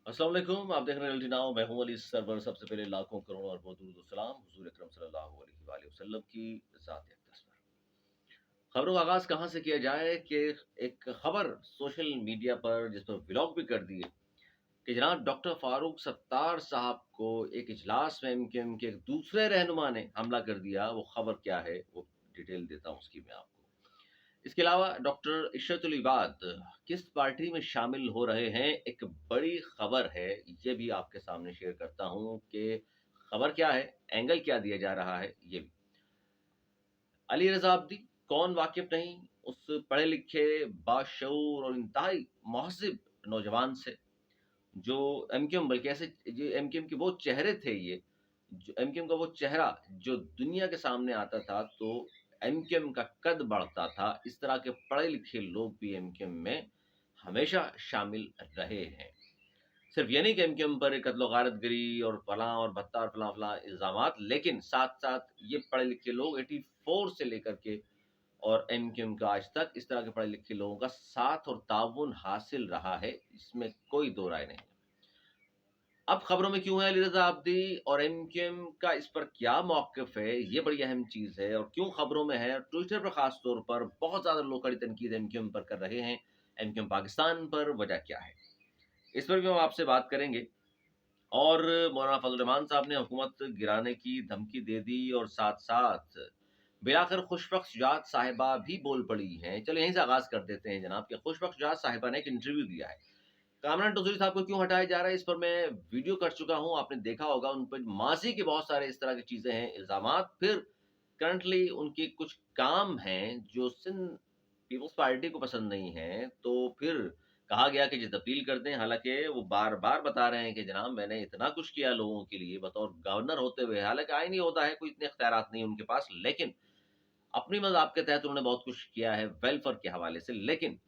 अस्सलाम वालेकुम। आप देख रहे हैं रियलिटी नाउ। मैं हूं अली सरवर। सबसे पहले लाखों करोड़ों और बहुत दुरूद सलाम हुजूर अकरम सल्लल्लाहु अलैहि वसल्लम की ज़ात अक़दस पर। खबरों का आगाज़ कहाँ से किया जाए कि एक खबर सोशल मीडिया पर जिस पर व्लॉग भी कर दिए कि जनाब डॉक्टर फारूक सत्तार साहब को एक इजलास में एमक्यूएम के एक दूसरे रहनुमा ने हमला कर दिया। वो खबर क्या है वो डिटेल देता हूँ उसकी मैं आपको। इसके अलावा डॉक्टर इशरतुल इबाद किस पार्टी में शामिल हो रहे हैं, एक बड़ी खबर है। ये भी आपके सामने शेयर करता हूँ कि खबर क्या है, एंगल क्या दिया जा रहा है ये भी। अली रज़ा अब्दी कौन वाकिफ नहीं उस पढ़े लिखे, बाशऊर और इंतहाई महज़िब नौजवान से जो एमक्यूएम बल्कि ऐसे ये एमक्यूएम के वो चेहरे थे ये, जो एमक्यूएम का वो चेहरा जो दुनिया के सामने आता था तो एमक्यूएम का कद बढ़ता था। इस तरह के पढ़े लिखे लोग भी एमक्यूएम में हमेशा शामिल रहे हैं। सिर्फ ये नहीं कि एमक्यूएम पर कत्ल गारतगिरी और फलां और भत्ता और फलां फलां इल्ज़ामात, लेकिन साथ-साथ ये पढ़े लिखे लोग 84 से लेकर के और एमक्यूएम का आज तक इस तरह के पढ़े लिखे लोगों का साथ और ताउन हासिल रहा है, इसमें कोई दो राय नहीं। अब खबरों में क्यों है अली रज़ा अब्दी और एमक्यूएम का इस पर क्या मौक़िफ़ है, ये बड़ी अहम चीज़ है। और क्यों खबरों में है, ट्विटर पर ख़ास तौर पर बहुत ज़्यादा लोग कड़ी तनकीद एमक्यूएम पर कर रहे हैं, एमक्यूएम पाकिस्तान पर, वजह क्या है? इस पर भी हम आपसे बात करेंगे। और मौलाना फजल रहमान साहब ने हुकूमत गिराने की धमकी दे दी और साथ-साथ बिलाखिर खुशबख्श शुजात साहिबा भी बोल पड़ी हैं। चलो यहीं से आगाज़ कर देते हैं जनाब कि खुशबख्श शुजात साहिबा ने एक इंटरव्यू दिया है। कामरान टज़ुरी साहब को क्यों हटाया जा रहा है, इस पर मैं वीडियो कर चुका हूँ, आपने देखा होगा। उन पर माज़ी के बहुत सारे इस तरह की चीज़ें हैं, इल्ज़ामात। फिर करंटली उनके कुछ काम हैं जो सिंध पीपल्स पार्टी को पसंद नहीं हैं, तो फिर कहा गया कि जी तब्दील कर दें। हालाँकि वो बार-बार बता रहे हैं कि जनाब मैंने इतना कुछ किया लोगों के लिए बतौर गवर्नर होते हुए। हालाँकि आईनी ओहदा है, कोई इतने इख्तियारात नहीं है उनके पास, लेकिन अपनी मज़ाब के तहत उन्होंने बहुत कुछ किया है वेलफेयर के हवाले से। लेकिन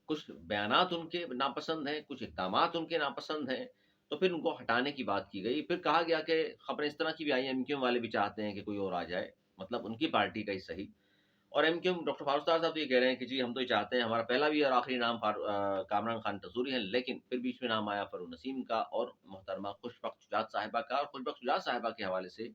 कुछ बयानात उनके नापसंद हैं, कुछ इक़दामात उनके नापसंद हैं, तो फिर उनको हटाने की बात की गई। फिर कहा गया कि खबरें इस तरह की भी आई, एमक्यूएम वाले भी चाहते हैं कि कोई और आ जाए, मतलब उनकी पार्टी का ही सही। और एमक्यूएम डॉक्टर फारूक साहब तो ये कह रहे हैं कि जी हम तो ये चाहते हैं, हमारा पहला भी और आखिरी नाम कामरान खान टज़ुरी है, लेकिन फिर बीच में नाम आया फ़रू नसीम का और मोहतरमा खुशबख्श शुजात साहिबा का। और खुशबख्श शुजात साहिबा के हवाले से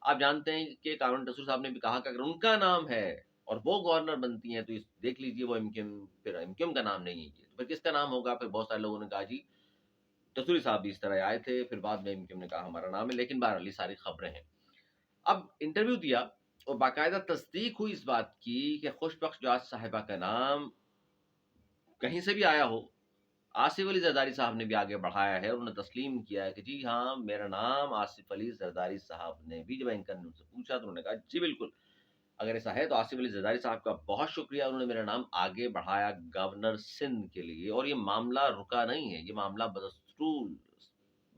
आप जानते हैं कि कामरान टज़ुरी साहब ने भी कहा कि अगर उनका नाम है और वो गवर्नर बनती हैं, तो इस देख लीजिए वो एमक्यूएम, फिर एमक्यूएम का नाम नहीं है ये, तो फिर किसका नाम होगा? फिर बहुत सारे लोगों ने कहा जी टज़ुरी साहब भी इस तरह आए थे, फिर बाद में एमक्यूएम ने कहा हमारा नाम है, लेकिन बहरहाल ये सारी खबरें हैं। अब इंटरव्यू दिया और बाकायदा तस्दीक हुई इस बात की कि खुशबख्श शुजात साहिबा का नाम कहीं से भी आया हो, आसिफ अली ज़रदारी साहब ने भी आगे बढ़ाया है और उन्होंने तस्लीम किया है कि जी हाँ, मेरा नाम आसिफ अली ज़रदारी साहब ने भी, जब एंकर ने उनसे पूछा तो उन्होंने कहा जी बिल्कुल, अगर ऐसा है तो आसिफ अली ज़रदारी साहब का बहुत शुक्रिया, उन्होंने मेरा नाम आगे बढ़ाया गवर्नर सिंध के लिए। और ये मामला रुका नहीं है, ये मामला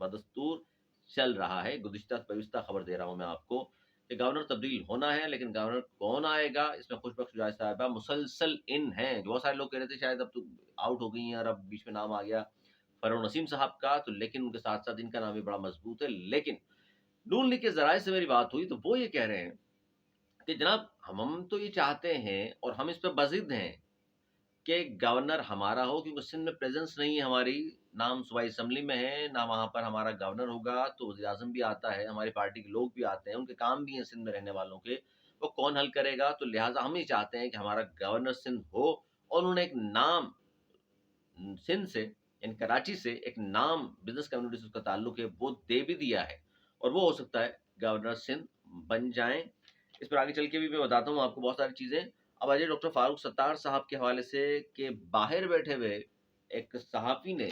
बदस्तूर चल रहा है। गुज़िश्ता खबर दे रहा हूँ मैं आपको कि गवर्नर तब्दील होना है, लेकिन गवर्नर कौन आएगा, इसमें खुशबख्श शुजात साहिबा मुसलसल इन हैं। बहुत सारे लोग कह रहे थे शायद अब तो आउट हो गई हैं और अब बीच में नाम आ गया फ़रू नसीम साहब का, तो लेकिन उनके साथ-साथ इनका नाम भी बड़ा मज़बूत है। लेकिन नून लीग के ज़राए से मेरी बात हुई तो वो ये कह रहे हैं कि जनाब हम तो ये चाहते हैं और हम इस पे बज़िद हैं कि गवर्नर हमारा हो, क्योंकि सिंध में प्रेज़ेंस नहीं है हमारी, ना हम सूबाई असेंबली में हैं, ना वहाँ पर हमारा गवर्नर होगा, तो वज़ीर-ए-आज़म भी आता है, हमारी पार्टी के लोग भी आते हैं, उनके काम भी हैं सिंध में रहने वालों के, वो कौन हल करेगा? तो लिहाज़ा हम ये चाहते हैं कि हमारा गवर्नर सिंध हो। और उन्होंने एक नाम सिंध से यानी कराची से एक नाम बिज़नेस कम्युनिटी से उसका ताल्लुक है, वो दे भी दिया है और वो हो सकता है गवर्नर सिंध बन जाएँ। इस पर आगे चल के भी मैं बताता हूँ आपको बहुत सारी चीज़ें। अब आ जाइए डॉक्टर फारूक सत्तार साहब के हवाले से कि बाहर बैठे हुए एक सहाफ़ी ने,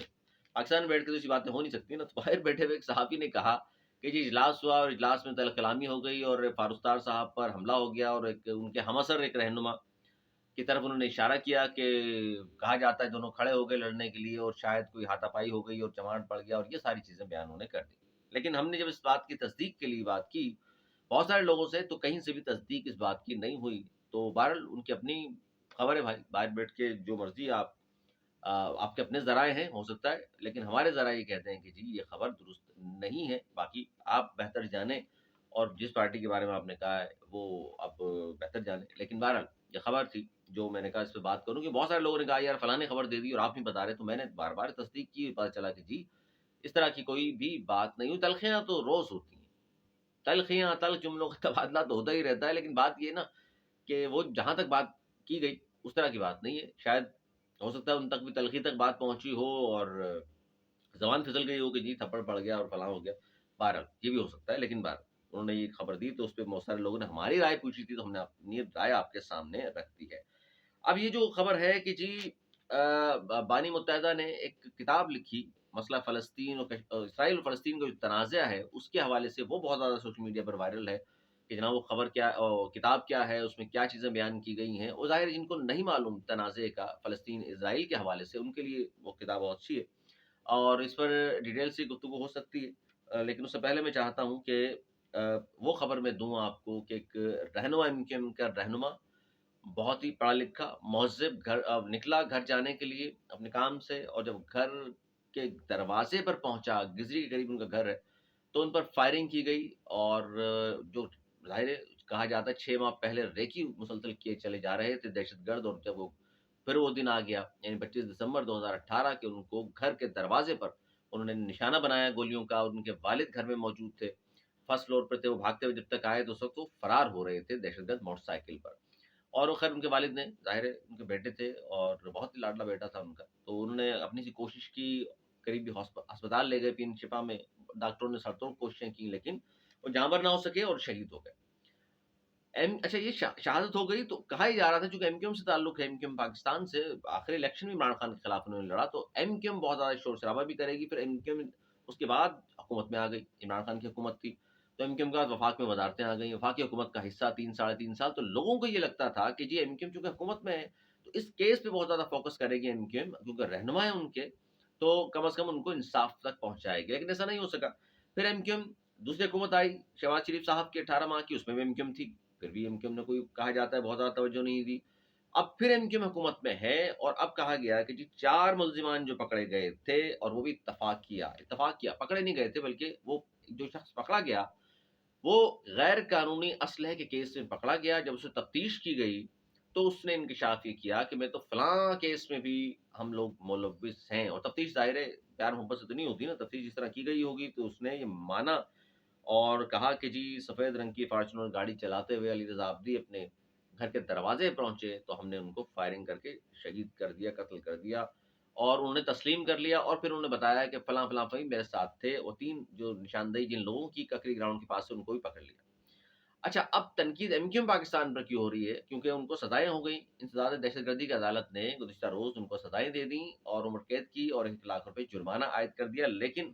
पाकिस्तान में बैठ के तो ऐसी बातें हो नहीं सकती ना, तो बाहर बैठे हुए एक सहाफ़ी ने कहा कि जी इजलास हुआ और इजलास में तहल-कलामी हो गई और फारूक सत्तार साहब पर हमला हो गया और एक उनके हमअसर एक रहनुमा की तरफ उन्होंने इशारा किया कि कहा जाता है दोनों खड़े हो गए लड़ने के लिए और शायद कोई हाथापाई हो गई और चमाट पड़ गया और ये सारी चीज़ें बयान उन्होंने कर दी। लेकिन हमने जब इस बात की तस्दीक के लिए बात की, बहुत सारे लोगों से, तो कहीं से भी तस्दीक इस बात की नहीं हुई। तो बहरहाल उनकी अपनी खबर है भाई, बाहर बैठ के जो मर्ज़ी आप आपके अपने ज़राए हैं, हो सकता है, लेकिन हमारे ज़राए ये कहते हैं कि जी ये खबर दुरुस्त नहीं है। बाकी आप बेहतर जानें और जिस पार्टी के बारे में आपने कहा है वो आप बेहतर जानें। लेकिन बहरहाल ये खबर थी जो मैंने कहा इस पे बात करूँ कि बहुत सारे लोगों ने कहा यार फलाँ ने खबर दे दी और आप नहीं बता रहे, तो मैंने बार-बार तस्दीक की, पता चला कि जी اس طرح کی کوئی بھی بات نہیں ہوئی. تلخیاں تو روز ہوتی ہیں، تلخ جملوں کا تبادلہ تو ہوتا ہی رہتا ہے، لیکن بات یہ نا کہ وہ جہاں تک بات کی گئی اس طرح کی بات نہیں ہے. شاید ہو سکتا ہے ان تک بھی تلخی تک بات پہنچی ہو اور زبان پھسل گئی ہو کہ جی تھپڑ پڑ گیا اور فلاں ہو گیا. بہرحال یہ بھی ہو سکتا ہے، لیکن بہرحال انہوں نے یہ خبر دی تو اس پہ بہت سارے لوگوں نے ہماری رائے پوچھی تھی، تو ہم نے اپنی رائے آپ کے سامنے رکھ دی ہے. اب یہ جو خبر ہے کہ جی بانی متحدہ نے ایک کتاب لکھی، مسئلہ فلسطین اور اسرائیل اور فلسطین کا جو تنازع ہے اس کے حوالے سے، وہ بہت زیادہ سوشل میڈیا پر وائرل ہے کہ جناب وہ خبر کیا، کتاب کیا ہے، اس میں کیا چیزیں بیان کی گئی ہیں. اور ظاہر ہے جن کو نہیں معلوم تنازع کا فلسطین اسرائیل کے حوالے سے، ان کے لیے وہ کتاب بہت اچھی ہے اور اس پر ڈیٹیل سے گفتگو ہو سکتی ہے. لیکن اس سے پہلے میں چاہتا ہوں کہ وہ خبر میں دوں آپ کو کہ ایک رہنما MQM کا رہنما، بہت ہی پڑھا لکھا مہذب، نکلا گھر جانے کے لیے اپنے کام سے، اور جب گھر کے دروازے پر پہنچا، گزری کے قریب ان کا گھر ہے، تو ان پر فائرنگ کی گئی. اور جو ظاہر ہے کہا جاتا ہے 6 ماہ پہلے ریکی مسلسل کیے چلے جا رہے تھے دہشت گرد، اور جب وہ پھر وہ دن آ گیا یعنی 25 دسمبر 2018 کے، ان کو گھر کے دروازے پر انہوں نے نشانہ بنایا گولیوں کا، اور ان کے والد گھر میں موجود تھے، فرسٹ فلور پر تھے. وہ بھاگتے ہوئے جب تک آئے تو اس وقت وہ فرار ہو رہے تھے دہشت گرد موٹر سائیکل پر. اور وہ خیر ان کے والد نے، ظاہر ہے ان کے بیٹے تھے اور بہت ہی لاڈلا بیٹا تھا ان کا، تو انہوں نے اپنی سی کوشش کی، قریبی ہسپتال لے گئے پین شفا میں، ڈاکٹروں نے سر توڑ کوششیں کی، لیکن وہ جانبر نہ ہو سکے اور شہید ہو گئے. اچھا یہ شہادت ہو گئی تو کہا ہی جا رہا تھا چونکہ MQM سے تعلق ہے، MQM پاکستان سے، آخری الیکشن بھی عمران خان کے خلاف انہوں نے لڑا، تو MQM بہت زیادہ شور شرابہ بھی کرے گی. پھر MQM اس کے بعد حکومت میں آ گئی، عمران خان کی حکومت تھی، تو MQM کے بعد وفاق میں وزارتیں آ گئیں، وفاقی حکومت کا حصہ 3 ساڑھے 3 سال. تو لوگوں کو یہ لگتا تھا کہ جی MQM چونکہ حکومت میں ہے تو اس کیس پہ بہت زیادہ فوکس کرے گی MQM، کیونکہ رہنما ہے ان کے، تو کم از کم ان کو انصاف تک پہنچائے گی. لیکن ایسا نہیں ہو سکا. پھر MQM دوسری حکومت آئی شہباز شریف صاحب کے 18 ماہ کی، اس میں بھی MQM تھی، پھر بھی MQM نے کوئی کہا جاتا ہے بہت زیادہ توجہ نہیں دی. اب پھر MQM حکومت میں ہے، اور اب کہا گیا کہ جی 4 ملزمان جو پکڑے گئے تھے، اور وہ بھی اتفاق کیا پکڑے نہیں گئے تھے، بلکہ وہ جو شخص پکڑا گیا وہ غیر قانونی اسلحے کے کیس میں پکڑا گیا. جب اسے تفتیش کی گئی تو اس نے انکشاف یہ کیا کہ میں تو فلاں کیس میں بھی ہم لوگ ملوث ہیں. اور تفتیش ظاہر ہے پیار محبت سے تو نہیں ہوتی نا، تفتیش جس طرح کی گئی ہوگی تو اس نے یہ مانا اور کہا کہ جی سفید رنگ کی فارچونر گاڑی چلاتے ہوئے علی رضا عابدی اپنے گھر کے دروازے پہنچے تو ہم نے ان کو فائرنگ کر کے شہید کر دیا، قتل کر دیا. اور انہوں نے تسلیم کر لیا، اور پھر انہوں نے بتایا کہ فلاں فلاں فلاں میرے ساتھ تھے. وہ 3 جو نشاندہی جن لوگوں کی ککری گراؤنڈ کے پاس سے، ان کو بھی پکڑ لیا. اچھا اب تنقید MQM پاکستان پر کیوں ہو رہی ہے؟ کیونکہ ان کو سزائیں ہو گئیں. انسداد دہشت گردی کی عدالت نے گزشتہ روز ان کو سزائیں دے دیں اور عمر قید کی اور 1 لاکھ روپے جرمانہ عائد کر دیا. لیکن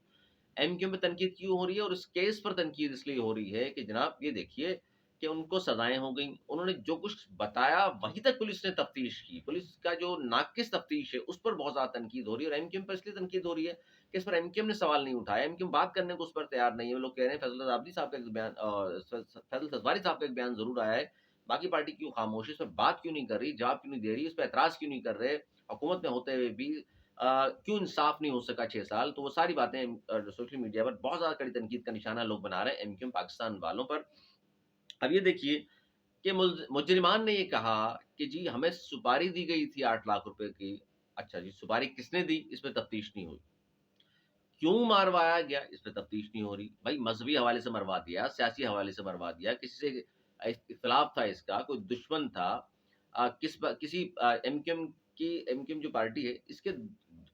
MQM پہ تنقید کیوں ہو رہی ہے؟ اور اس کیس پر تنقید اس لیے ہو رہی ہے کہ جناب یہ دیکھیے کہ ان کو سزائیں ہو گئیں، انہوں نے جو کچھ بتایا وہیں تک پولیس نے تفتیش کی، پولیس کا جو ناقص تفتیش ہے اس پر بہت زیادہ تنقید ہو رہی ہے. اور MQM پر اس لیے تنقید ہو رہی ہے کہ اس پر MQM نے سوال نہیں اٹھایا، MQM بات کرنے کو اس پر تیار نہیں ہے. وہ لوگ کہہ رہے ہیں فیصل عابدی صاحب کا ایک بیان، فیصل سزواری صاحب کا ایک بیان ضرور آیا ہے، باقی پارٹی کیوں خاموش ہے، اس پر بات کیوں نہیں کر رہی، جواب کیوں نہیں دے رہی، اس پہ اعتراض کیوں نہیں کر رہے، حکومت میں ہوتے ہوئے بھی کیوں انصاف نہیں ہو سکا 6 سال. تو وہ ساری باتیں سوشل میڈیا پر بہت زیادہ کڑی تنقید کا نشانہ لوگ بنا رہے ہیں MQM پاکستان والوں پر. اب یہ دیکھیے کہ مجرمان نے یہ کہا کہ جی ہمیں سپاری دی گئی تھی 8 لاکھ روپے کی. اچھا جی سپاری کس نے دی؟ اس پہ تفتیش نہیں ہوئی. کیوں ماروایا گیا؟ اس پہ تفتیش نہیں ہو رہی. بھائی مذہبی حوالے سے مروا دیا، سیاسی حوالے سے مروا دیا، کسی سے اختلاف تھا، اس کا کوئی دشمن تھا، کسی MQM جو پارٹی ہے اس کے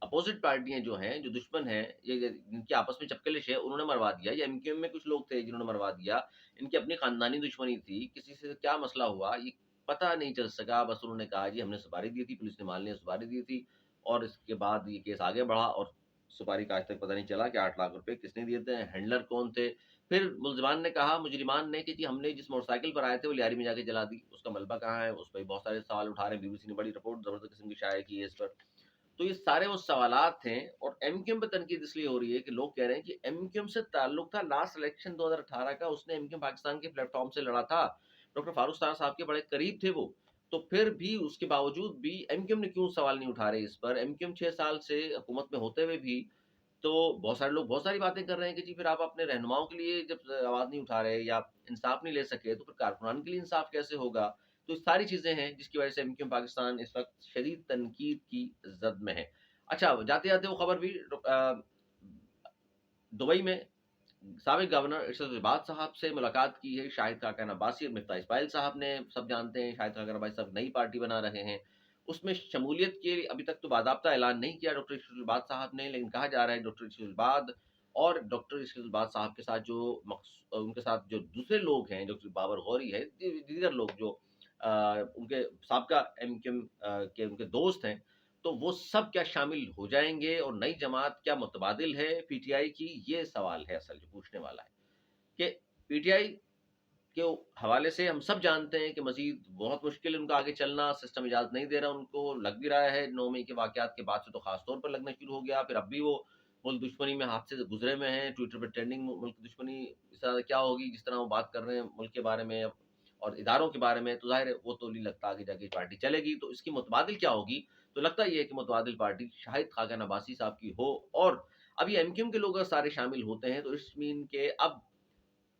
اپوزٹ پارٹیاں جو ہیں، جو دشمن ہیں، یہ ان کے آپس میں چپکلش ہے، انہوں نے مروا دیا. یا MQM میں کچھ لوگ تھے جنہوں نے مروا دیا، ان کی اپنی خاندانی دشمنی تھی، کسی سے کیا مسئلہ ہوا یہ پتہ نہیں چل سکا. بس انہوں نے کہا جی ہم نے سپاری دی تھی، پولیس نے مان لیا سپاری دی تھی، اور اس کے بعد یہ کیس آگے بڑھا اور سپاری کا آج تک پتہ نہیں چلا کہ 8 لاکھ روپے کس نے دیے تھے، ہینڈلر کون تھے. پھر مجرمان نے کہ جی ہم نے جس موٹر سائیکل پر آئے تھے وہ لیاری میں جا کے جلا دی، اس کا ملبہ کہاں ہے؟ اس پہ بہت سارے سوال اٹھا رہے ہیں. BBC نے بڑی رپورٹ زبردست قسم کی شائع کی ہے اس پر. تو یہ سارے وہ سوالات ہیں. اور MQM پہ تنقید اس لیے ہو رہی ہے کہ لوگ کہہ رہے ہیں کہ MQM سے تعلق تھا لاسٹ الیکشن 2018 کا، اس نے MQM پاکستان کے پلیٹ فارم سے لڑا تھا، ڈاکٹر فاروق ستار صاحب کے بڑے قریب تھے وہ. تو پھر بھی اس کے باوجود بھی MQM نے کیوں سوال نہیں اٹھا رہے اس پر؟ MQM 6 سال سے حکومت میں ہوتے ہوئے بھی تو بہت سارے لوگ بہت ساری باتیں کر رہے ہیں کہ جی پھر آپ اپنے رہنماؤں کے لیے جب آواز نہیں اٹھا رہے یا انصاف نہیں لے سکے تو پھر کارکنان کے لیے انصاف کیسے ہوگا؟ تو یہ ساری چیزیں ہیں جس کی وجہ سے MQM پاکستان اس وقت شدید تنقید کی زد میں ہے. اچھا جاتے جاتے وہ خبر بھی दुबई में साबिक गवर्नर इरशाद अब्बास साहब से मुलाकात की है शाहिद खाकन अब्बासी और मिफ्ताह इस्माइल साहब ने। सब जानते हैं शाहिद खाकन अब्बासी साहब नई पार्टी बना रहे हैं, उसमें शमूलियत के लिए अभी तक तो बाकायदा ऐलान नहीं किया डॉक्टर इरशाद अब्बास साहब ने, लेकिन कहा जा रहा है डॉक्टर इरशाद अब्बास और डॉक्टर इरशाद अब्बास साहब के साथ उनके साथ जो दूसरे लोग हैं, जो बाबर गौरी है, दीगर लोग जो उनके साबका एमक्यूएम के उनके दोस्त हैं, तो वो सब क्या शामिल हो जाएंगे और नई जमात क्या मुतबादिल है पीटीआई की, ये सवाल है असल जो पूछने वाला है। कि पीटीआई के हवाले से हम सब जानते हैं कि मजीद बहुत मुश्किल है उनका आगे चलना, सिस्टम इजाज़त नहीं दे रहा उनको, लग भी रहा है 9 मई के वाक़यात के बाद से तो ख़ास तौर पर लगना शुरू हो गया। फिर अब भी वो मुल्क दुश्मनी में हाथ से गुजरे में हैं, ट्विटर पर ट्रेंडिंग मुल्क दुश्मनी इस तरह क्या होगी जिस तरह वो बात कर रहे हैं मुल्क के बारे में और इदारों के बारे में, तो ज़ाहिर है वो तो नहीं लगता आगे जाके पार्टी चलेगी। तो इसकी मुतबादिल क्या होगी, तो लगता ये है कि मुतबादिल पार्टी शाहिद खाकन अब्बासी साहब की हो। और अब ये एमक्यूएम के लोग अगर सारे शामिल होते हैं तो इट्स मीन के अब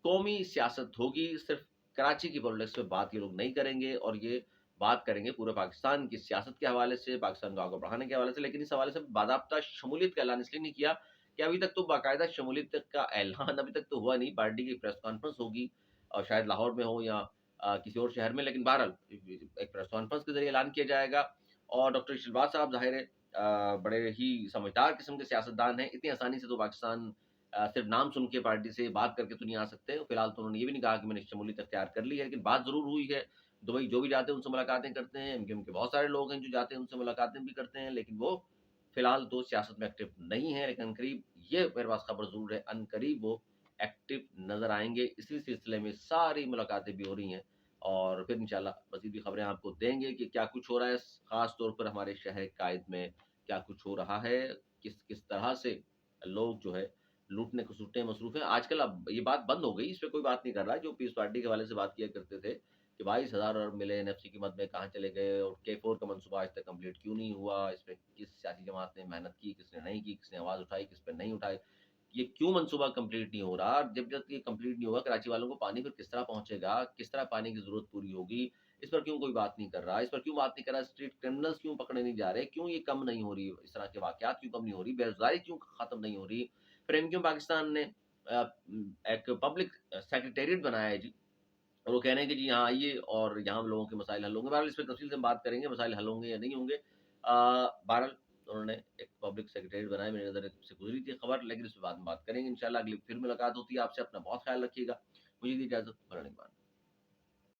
कौमी सियासत होगी, सिर्फ कराची की पॉलिटिक्स पे बात ये लोग नहीं करेंगे और ये बात करेंगे पूरे पाकिस्तान की सियासत के हवाले से, पाकिस्तान को आगे बढ़ाने के हवाले से। लेकिन इस हवाले से बाज़ाब्ता शमूलियत का ऐलान इसलिए नहीं किया कि अभी तक तो बाकायदा शमूलियत का ऐलान अभी तक तो हुआ नहीं। पार्टी की प्रेस कॉन्फ्रेंस होगी और शायद लाहौर में हो या किसी और शहर में, लेकिन बहरहाल एक प्रेस कॉन्फ्रेंस के जरिए ऐलान किया जाएगा। और डॉक्टर शहबाज साहब ज़ाहिर है बड़े ही समझदार किस्म के सियासतदान हैं, इतनी आसानी से तो पाकिस्तान सिर्फ नाम सुन के पार्टी से बात करके तो नहीं आ सकते। फिलहाल तो उन्होंने ये भी नहीं कहा कि मैंने शमूलियत अख्तियार कर ली है, लेकिन बात ज़रूर हुई है। दुबई जो भी जाते हैं उनसे मुलाकातें करते हैं, एमक्यूएम के बहुत सारे लोग हैं जो जाते हैं उनसे मुलाकातें भी करते हैं, लेकिन वो फिलहाल तो सियासत में एक्टिव नहीं है। लेकिन अनकरीब ये मेरे पास खबर ज़रूर है, अनकरीब वो एक्टिव नज़र आएंगे। इसी सिलसिले में सारी मुलाकातें भी हो रही हैं और फिर इंशाल्लाह मज़ीद भी खबरें आपको देंगे कि क्या कुछ हो रहा है, ख़ास तौर पर हमारे शहर कायद में क्या कुछ हो रहा है, किस किस तरह से लोग जो है लूटने खसूटने में मसरूफ़ हैं। आजकल अब ये बात बंद हो गई, इस पे कोई बात नहीं कर रहा है। जो पीस पार्टी के हवाले से बात किया करते थे कि 22,000 अरब मिले एनएफसी की मद में, कहाँ चले गए और K4 का मंसूबा आज तक कंप्लीट क्यों नहीं हुआ, इस पे किस सियासी जमात ने मेहनत की, किसने नहीं की, किसने आवाज़ उठाई, किस पे नहीं उठाई, ये क्यों मंसूबा कंप्लीट नहीं हो रहा, जब तक ये कंप्लीट नहीं होगा कराची वालों को पानी फिर किस तरह पहुँचेगा, किस तरह पानी की ज़रूरत पूरी होगी, इस पर क्यों कोई बात नहीं कर रहा, इस पर क्यों बात नहीं कर रहा, स्ट्रीट क्रिमिनल्स क्यों पकड़े नहीं जा रहे, क्यों ये कम नहीं हो रही, इस तरह के वाक़यात क्यों कम नहीं हो रही, बेरोज़गारी क्यों ख़त्म नहीं हो रही। फिर एमक्यूएम पाकिस्तान ने एक पब्लिक सेक्रेटेरिएट बनाया है जी, और वो कह रहे हैं कि जी यहाँ आइए और यहाँ लोगों के मसाइल हल होंगे। बहरहाल इस पे तफ़सील से हम बात करेंगे, मसाइल हल होंगे या नहीं होंगे। बहरहाल उन्होंने एक पब्लिक सेक्रेटेरिएट बनाया, मेरी नज़र से गुज़री थी खबर, लेकिन इस पे बाद में बात करेंगे इंशाल्लाह। अगली फिर मुलाकात होती है आपसे, अपना बहुत ख़्याल रखिएगा। मुझे दी इजाज़त, फ़रमान।